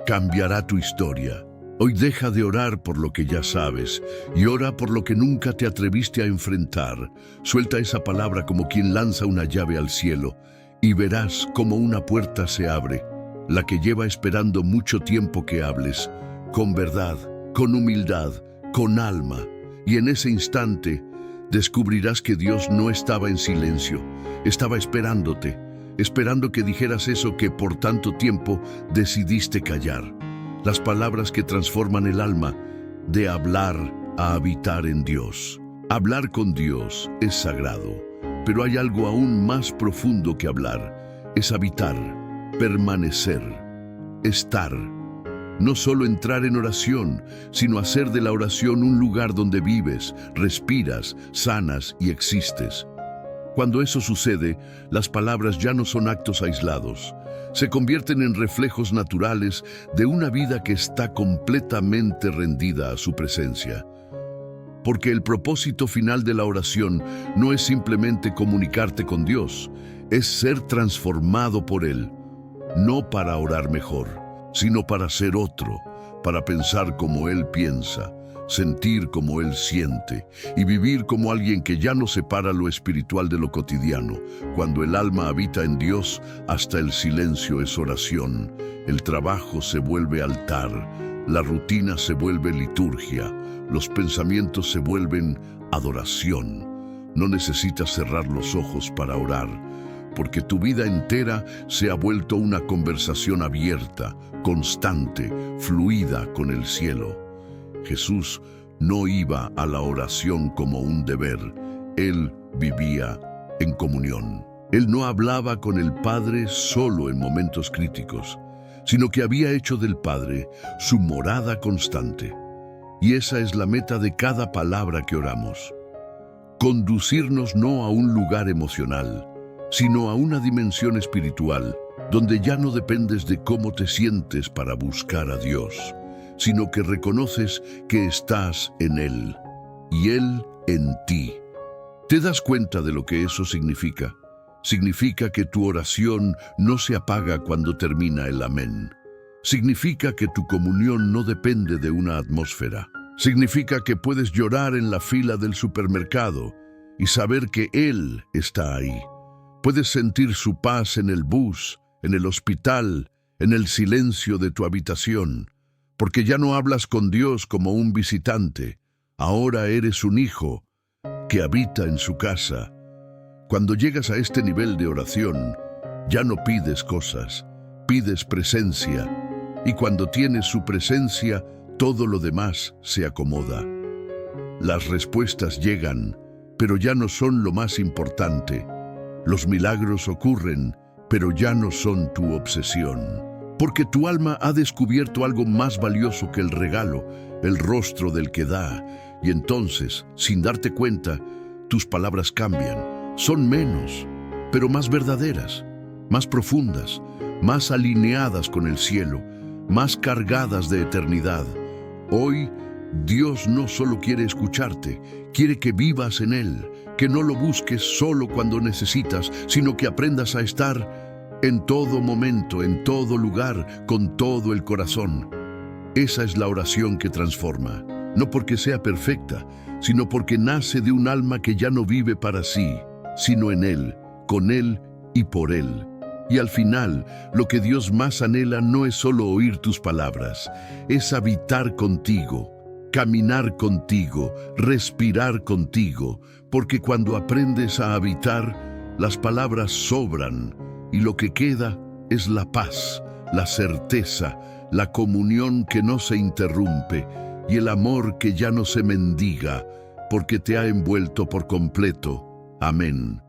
cambiará tu historia. Hoy deja de orar por lo que ya sabes y ora por lo que nunca te atreviste a enfrentar. Suelta esa palabra como quien lanza una llave al cielo y verás cómo una puerta se abre, la que lleva esperando mucho tiempo que hables, con verdad, con humildad, con alma. Y en ese instante descubrirás que Dios no estaba en silencio, estaba esperándote, esperando que dijeras eso que por tanto tiempo decidiste callar. Las palabras que transforman el alma, de hablar a habitar en Dios. Hablar con Dios es sagrado, pero hay algo aún más profundo que hablar. Es habitar, permanecer, estar. No solo entrar en oración, sino hacer de la oración un lugar donde vives, respiras, sanas y existes. Cuando eso sucede, las palabras ya no son actos aislados. Se convierten en reflejos naturales de una vida que está completamente rendida a su presencia. Porque el propósito final de la oración no es simplemente comunicarte con Dios, es ser transformado por Él, no para orar mejor, sino para ser otro, para pensar como Él piensa, sentir como Él siente y vivir como alguien que ya no separa lo espiritual de lo cotidiano. Cuando el alma habita en Dios, hasta el silencio es oración, el trabajo se vuelve altar, la rutina se vuelve liturgia, los pensamientos se vuelven adoración. No necesitas cerrar los ojos para orar, porque tu vida entera se ha vuelto una conversación abierta, constante, fluida con el cielo. Jesús no iba a la oración como un deber, Él vivía en comunión. Él no hablaba con el Padre solo en momentos críticos, sino que había hecho del Padre su morada constante. Y esa es la meta de cada palabra que oramos. Conducirnos no a un lugar emocional, sino a una dimensión espiritual, donde ya no dependes de cómo te sientes para buscar a Dios, sino que reconoces que estás en Él y Él en ti. ¿Te das cuenta de lo que eso significa? Significa que tu oración no se apaga cuando termina el amén. Significa que tu comunión no depende de una atmósfera. Significa que puedes llorar en la fila del supermercado y saber que Él está ahí. Puedes sentir su paz en el bus, en el hospital, en el silencio de tu habitación, porque ya no hablas con Dios como un visitante. Ahora eres un hijo que habita en su casa. Cuando llegas a este nivel de oración, ya no pides cosas, pides presencia. Y cuando tienes su presencia, todo lo demás se acomoda. Las respuestas llegan, pero ya no son lo más importante. Los milagros ocurren, pero ya no son tu obsesión. Porque tu alma ha descubierto algo más valioso que el regalo, el rostro del que da. Y entonces, sin darte cuenta, tus palabras cambian. Son menos, pero más verdaderas, más profundas, más alineadas con el cielo, más cargadas de eternidad. Hoy, Dios no solo quiere escucharte, quiere que vivas en Él, que no lo busques solo cuando necesitas, sino que aprendas a estar en todo momento, en todo lugar, con todo el corazón. Esa es la oración que transforma, no porque sea perfecta, sino porque nace de un alma que ya no vive para sí, sino en Él, con Él y por Él. Y al final, lo que Dios más anhela no es solo oír tus palabras, es habitar contigo, caminar contigo, respirar contigo, porque cuando aprendes a habitar, las palabras sobran y lo que queda es la paz, la certeza, la comunión que no se interrumpe y el amor que ya no se mendiga, porque te ha envuelto por completo. Amén.